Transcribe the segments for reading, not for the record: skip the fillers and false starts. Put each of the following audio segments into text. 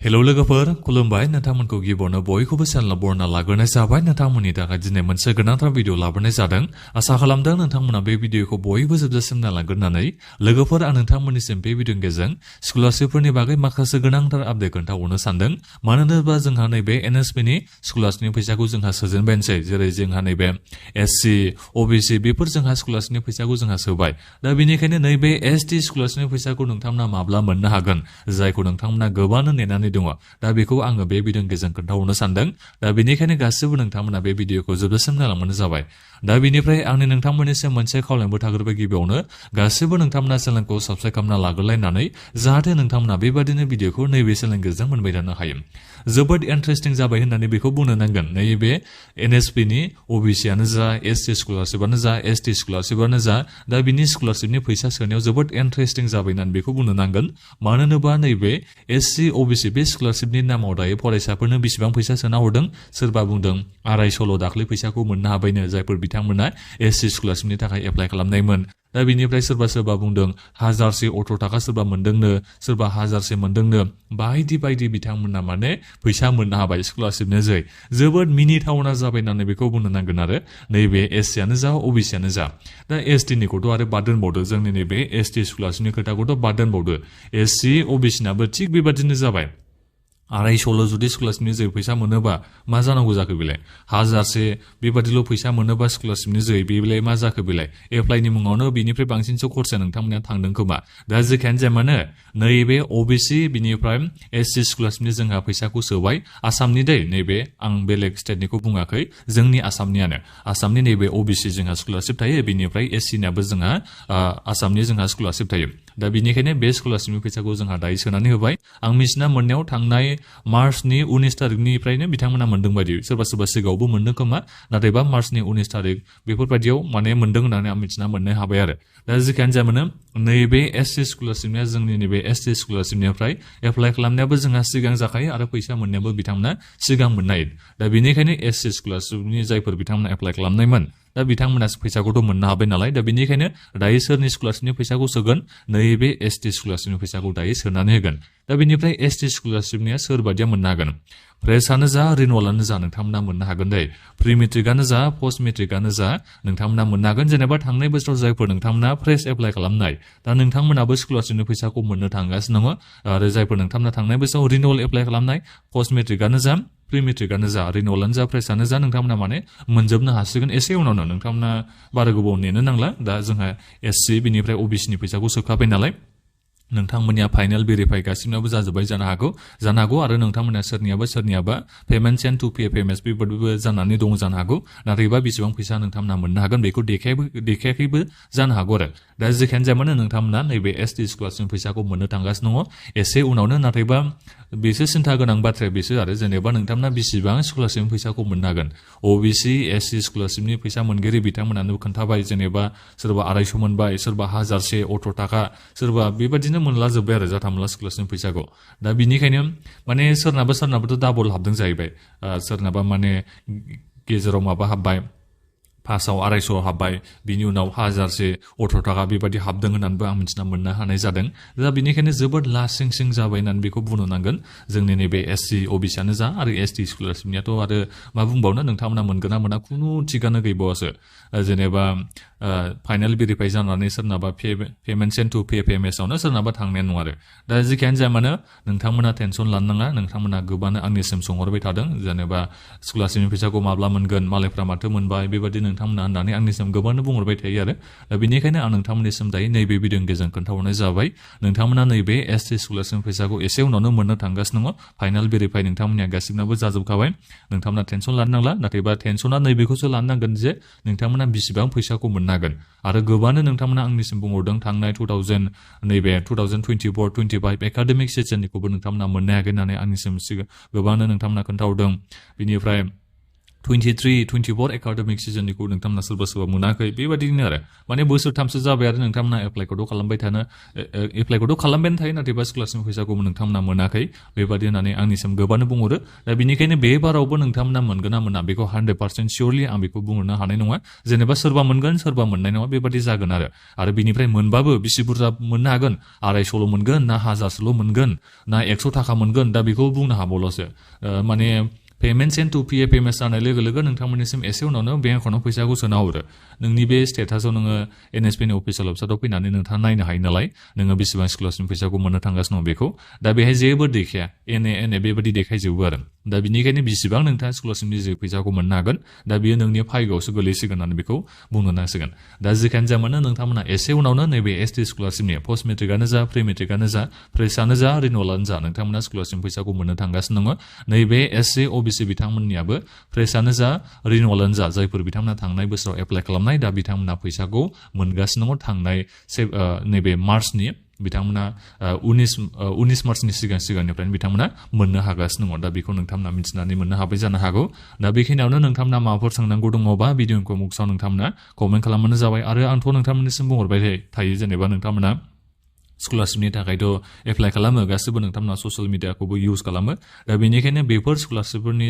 hello लोगोफोर खुलुमबाय नोंथांमोनखौ गिबियावनो बयखौबो चेनेलाव बरना लाग्रोनाय जाबाय नोंथांमोननि थाखाय दिनै मोनसे गोनांथार भिडिअ लाबोनाय जादों आसा खालामदों नोंथांमोना बे भिडिअखौ बयबो जोबजासिम नायलांग्रोनानै लोगोफोर आं नोंथांमोननिसिम बे भिडिअनि गेजेरजों स्कलारशिपफोरनि बागै माखासे गोनांथार आपडेट खोन्थाहरनो सानदों मानो होनोबा जोंहा नैबे NSP नि स्कलारशिपनि फैसाखौ जोंहा सोजेनबायनोसै जेरै जोंहा नैबे SC OBC बेफोर जोंहा स्कलारशिपनि फैसाखौ जोंहा सोबाय दा बेनिखायनो नैबे ST स्कलारशिपनि फैसाखौ नोंथांमोना माब्ला मोननो हागोन जायखौ नोंथांमोना गोबांनो नेनानै दङ दा बेखौ आङो बे भिडिअनि गेजेरजों खोन्थाहरनो सानदों दा बेनिखायनो गासिबो नोंथांमोना बे भिडिअखौ जोबजासिम नायलांबानो जाबाय दा बेनिफ्राय आंनि नोंथांमोननिसिम मोनसे खावलायनोबो थाग्रोबाय गिबियावनो गासिबो नोंथांमोना चेनेलखौ साबस्क्राइब खालामना लाग्रोलायनानै जाहाथे नोंथांमोना बेबादिनो भिडिअखौ नैबे चेनेलनि गेजेरजों मोनबाय थानो हायो जोबोद इन्टारेस्टिं जाबाय होननानै बेखौ बुंनो नांगोन नैबे NSP नि OBC आनो जा SC स्कलारशिपआनो जा ST स्कलारशिपआनो जा दा बिनि स्कलारशिपनि फैसा सोनायाव जोबोद इन्टारेस्टिं जाबाय होननानै बेखौ बुंनो नांगोन मानो होनोबा नैबे SC OBC बे स्कलारशिपनि नामाव दायो फरायसाफोरनो बेसेबां फैसा सोना हरदों सोरबा बुंदों 250 दाख्लै फैसाखौ मोननो हाबायनो जायफोर बिथांमोना SC स्कलारशिपनि थाखाय एप्लाइ खालामनायमोन दा बिनिफ्राय सोरबा बुंदों 1018 थाखा सोरबा मोनदोंनो सोरबा 1000 मोनदोंनो बायदि बायदि बिथांमोना माने फैसा मोननो हाबाय स्कलारशिपनि जोबोद मिनिथावना जाबाय होननानै बेखौ बुंनो नांगोन आरो नैबे SC आनो जा OBC आनो जा दा ST निखौथ' आरो बाद दोनबावदो जोंनि नैबे ST स्कलारशिपनि खोथाखौथ' बाद दोनबावदो SC OBC नाबो थिग बेबादिनो जाबाय 250 जुदि स्कलारशिपनि जै फैसा मोनोबा मा जानांगौ जाखो बेलाय 1000 बेबादिल' फैसा मोनोबा स्कलारशिपनि जै बेलाय मा जाखो बेलाय एप्लाइनि मुङावनो बिनिफ्राय बांसिनसो खरसा नोंथांमोना थांदों खोमा दा जेखियानो जाया मानो नैबे OBC बिनिफ्राय SC स्कलारशिपनि जोंहा फैसाखौ सोबाय आसामनि दै नैबे आं बेलेग स्टेटनिखौ बुङाखै जोंनि आसामनि नैबे OBC जोंहा स्कलारशिप थायो बेनिफ्राय SC नाबो जोंहा आसामनि जोंहा स्कलारशिप थायो दा बेनिखायनो बे स्कलारशिपनि फैसाखौ जोंहा दायो सोनानै होबाय आं मिथिना मोननायाव थांनाय मार्चनि 19 तारिखनिफ्रायनो बिथांमोना मोनदों बायदि सोरबा सिगाङावबो मोनदों खोमा नाथायबा मार्चनि 19 तारिख बेफोरबायदियाव माने मोनदों होननानै आं मिथिना मोननो हाबाय आरो दा जेखियानो जाया मानो नैबे SC स्कलारशिपनिया जोंनि नैबे ST स्कलारशिपनिफ्राय एप्लाइ खालामनायाबो जोंहा सिगां जाखायो आरो फैसा मोननायाबो बिथांमोना सिगां मोननाय दा बेनिखायनो SC स्कलारशिपनि जायफोर बिथांमोना एप्लाइ खालामनायमोन दा बिथांमोना फैसाखौथ' मोननो हाबाय नालाय दा बेनिखायनो दायो सोरनि स्कलारशिपनि फैसाखौ सोगोन नैबे ST स्कलारशिपनि फैसाखौ दायो सोनानै होगोन दा बेनिफ्राय ST स्कलारशिपनिया सोरबादिया मोननो हागोन फ्रेशआनो जा रिनुवेलानो जा नोंथांमोना मोननो हागोन दे प्रि मेट्रिकआनो जा पस्ट मेट्रिकआनो जा नोंथांमोना मोननो हागोन जेनेबा थांनाय बोसोराव जायफोर नोंथांमोना फ्रेश एप्लाइ खालामनाय दा नोंथांमोनाबो स्कलारशिपनि फैसाखौ मोननो थांगासिनो दङ आरो जायफोर नोंथांमोना थांनाय बोसोराव रिनुवेल एप्लाइ खालामनाय पस्ट मेट्रिकआनो जा प्रि मेट्रिकआनो जा रिनुवेलानो जा फ्रेशआनो जा नोंथांमोना माने मोनजोबनो हासिगोन एसे उनावनो नोंथांमोना बारा गोबाव नेनो नांला दा जोंहा SC बिनिफ्राय OBC नि फैसाखौ सोखाबाय नालाय नोंथांमोननिया फाइनाल भेरिफाइ गासिबनाबो जाजोब्बाय जानो हागौ आरो नोंथांमोना सोरनियाबा पेमेन्ट सेन्ड टु PFMS बेबायदिबो जानानै दङ जानो हागौ नाथायबा बेसेबां फैसा नोंथांमोना मोननो हागोन बेखौ देखायाखैबो जानो हागौ आरो दा जेखियानो जाया मानो नोंथांमोना नैबे ST स्कलारशिपनि फैसाखौ मोननो थांगासिनो दङ एसे उनावनो नाथायबा बेसो सिन्था गोनां बाथ्राया बेसो आरो जेनेबा नोंथांमोना बेसेबां स्कलारशिपनि फैसाखौ मोननो हागोन OBC SC स्कलारशिपनि फैसा मोनगिरि बिथांमोनानो खोन्थाबाय जेनेबा सोरबा 250 मोनबाय सोरबा 1018 थाखा सोरबा बेबादिनो मोनला जोब्बाय आरो जाथामला स्कलारशिपनि फैसाखौ दा बिनिखायनो माने सोरनाबाथ' डाबल हाबदों जाहैबाय सोरनाबा माने गेजेराव माबा हाबबाय फार्स्टआव 250 हाबबाय बिनि उनाव 1018 थाखा बेबायदि हाबदों होननानैबो आं मिथिना मोननो हानाय जादों दा बेनिखायनो जोबोद लासिं जाबाय होननानै बेखौ बुंनो नांगोन जोंनि नैबे SC OBC आनो जा आरो ST स्कलारशिपनियाथ' आरो मा बुंबावनो नोंथांमोना मोनगोन ना मोना खुनु थिगानो गैबावासो जेनेबा फाइनाल भेरिफाइ जानानै सोरनाबा पेमेन्ट सेन्ड टु PFMS आवनो सोरनाबा थांनाय नङा आरो दा जेखियानो जाया मानो नोंथांमोना टेनसन लानो नाङा नोंथांमोना गोबांनो आंनिसिम सोंहरबाय थादों जेनेबा स्कलारशिपनि फैसाखौ माब्ला मोनगोन मालायफ्रा माथो मोनबाय बेबायदि नोंथांमोना होननानै आंनिसिम गोबांनो बुंहरबाय थायो आरो दा बेनिखायनो आं नोंथांमोननिसिम दायो नैबे भिडिअनि गेजेरजों खोन्थाहरनाय जाबाय नोंथांमोना नैबे ST स्कलारशिपनि फैसाखौ एसे उनावनो मोननो थांगासिनो दङ फाइनाल भेरिफाइ नोंथांमोननिया गासिबनाबो जाजोबखाबाय नोंथांमोना टेनसन लानो नांला नाथायबा टेनसना नैबेखौसो लानो नांगोन जे नोंथांमोना बेसेबां फैसाखौ मोननो हागोन आरो गोबांनो नोंथांमोना आंनिसिम बुंहरदों थांनाय 2024-25 एकाडेमिक सेसननिखौबो नोंथांमोना मोननो हायाखै होननानै आंनिसिम गोबांनो नोंथांमोना खोन्थाहरदों बिनिफ्राय 23-24 एकाडेमिक सिजननिखौ नोंथांमोना सोरबा सोरबा मोनाखै बेबादिनो आरो माने बोसोरथामसो जाबाय आरो नोंथांमोना एप्लाइखौथ' खालामबायानो थायो नाथाय बा स्कलारशिप फैसाखौ नोंथांमोना मोनाखै बेबादि होननानै आंनिसिम गोबांनो बुंहरो दा बेनिखायनो बे बारावबो नोंथांमोना मोनगोन ना मोना बेखौ 100% सियरलि आं बेखौ बुंहरनो हानाय नङा जेनेबा सोरबा मोनगोन सोरबा मोननाय नङा बेबादि जागोन आरो बिनिफ्राय मोनबाबो बेसे बुरजा मोननो हागोन 250 मोनगोन ना 1000 मोनगोन ना 100 थाखा मोनगोन दा बेखौ बुंनो हाबावल'सो माने पेमेन्ट सेन्ड टु PFMS जानाय लोगो लोगो नोंथांमोननिसिम एसे उनावनो बेंक एकाउन्टआव फैसाखौ सोना हरो नोंनि बे स्टेटासाव नोङो NSP नि अफिसियेल वेबसाइटआव फैनानै नोंथाङा नायनो हायो नालाय नोङो बेसेबां स्कलारशिप फैसाखौ मोननो थांगासिनो दं बेखौ दा बेहाय जेबो देखाया एने बेबादि देखायजोबो आरो दा बिनिखायनो बेसेबां नोंथाङा स्कलारशिपनि जे फैसाखौ मोननो हागोन दा बियो नोंनि भाग्यआवसो गोलैसिगोन होननानै बेखौ बुंनो नांसिगोन दा जिखायानो जा मानो नोंथांमोना एसे उनावनो नैबे ST स्कलारशिपनि पस्ट मेट्रिकआनो जा प्रि मेट्रिकआनो जा फ्रेसानो जा रिनुवेलानो जा नोंथांमोना स्कलारशिप फैसाखौ मोननो थांगासिनो दङ नैबे SC OBC बिथांमोननियाबो फ्रेसानो जा रिनुवेलानो जा जायफोर बिथांमोना थांनाय बोसोराव एप्लाइ खालामनाय दा बिथांमोना फैसाखौ मोनगासिनो दङ थांनाय नैबे मार्चनि बिथांमोना 19 मार्चनि सिगांनिफ्रायनो बिथांमोना मोननो हागासिनो दङ दा बेखौ नोंथांमोना मिथिनानै मोननो हाबाय जानो हागौ दा बेखिनियावनो नोंथांमोना माबाफोर सोंनांगौ दङबा भिडिअखौ मुक्साव नोंथांमोना कमेन्ट खालामबानो जाबाय आरो आंथ' नोंथांमोननिसिम बुंहरबाय थायो जेनेबा नोंथांमोना स्कलारशिपनि थाखायथ' एप्लाइ खालामो गासिबो नोंथांमोना ससियेल मिडियाखौबो इउज खालामो दा बेनिखायनो बेफोर स्कलारशिपफोरनि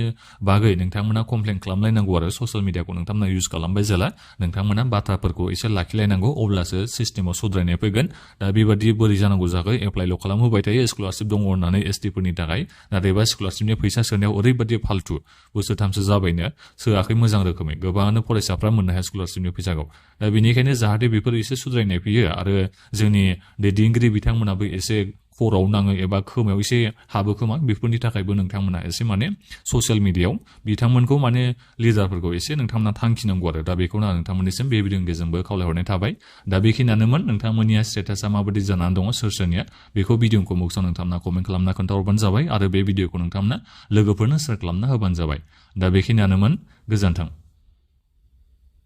बागै नोंथांमोना कमप्लेन खालामलायनांगौ आरो ससियेल मिडियाखौ नोंथांमोना इउज खालामबाय जेला नोंथांमोना बाथ्राफोरखौ एसे लाखिलायनांगौ अब्लासो सिस्टेमाव सुद्रायनाय फैगोन दा बेबादि बोरै जानांगौ जाखो एप्लाइल' खालामहोबाय थायो स्कलारशिप दङ होननानै ST फोरनि थाखाय नाथायबा स्कलारशिपनि फैसा सोनायाव ओरैबादि फाल्थु बोसोरथामसो जाबायनो सोआखै मोजां रोखोमै गोबाङानो फरायसाफ्रा मोननो हाया स्कलारशिपनि फैसाखौ दा बेनिखायनो जाहाथे बेफोर एसे सुद्रायनाय फैयो आरो जोंनि दैदेनगिरि बिथांमोनाबो एसे खर'आव नाङो एबा खोमायाव एसे हाबो खोमा बेफोरनि थाखायबो नोंथांमोना एसे माने ससियेल मिडियायाव बिथांमोनखौ माने लिडारफोरखौ एसे नोंथांमोना थांखिनांगौ आरो दा बेखौनो आं नोंथांमोननिसिम बे भिडिअनि गेजेरजोंबो खावलायहरनाय थाबाय दा बेखिनियानोमोन नोंथांमोननिया स्टेटासा माबायदि जानानै दङ सोरनिया बेखौ भिडिअखौ मुक्साव नोंथांमोना कमेन्ट खालामना खोन्थाहरबानो जाबाय आरो बे भिडिअखौ नोंथांमोना लोगोफोरनो शेयार खालामना होबानो जाबाय दा बेखिनियानोमोन गोजोन्थों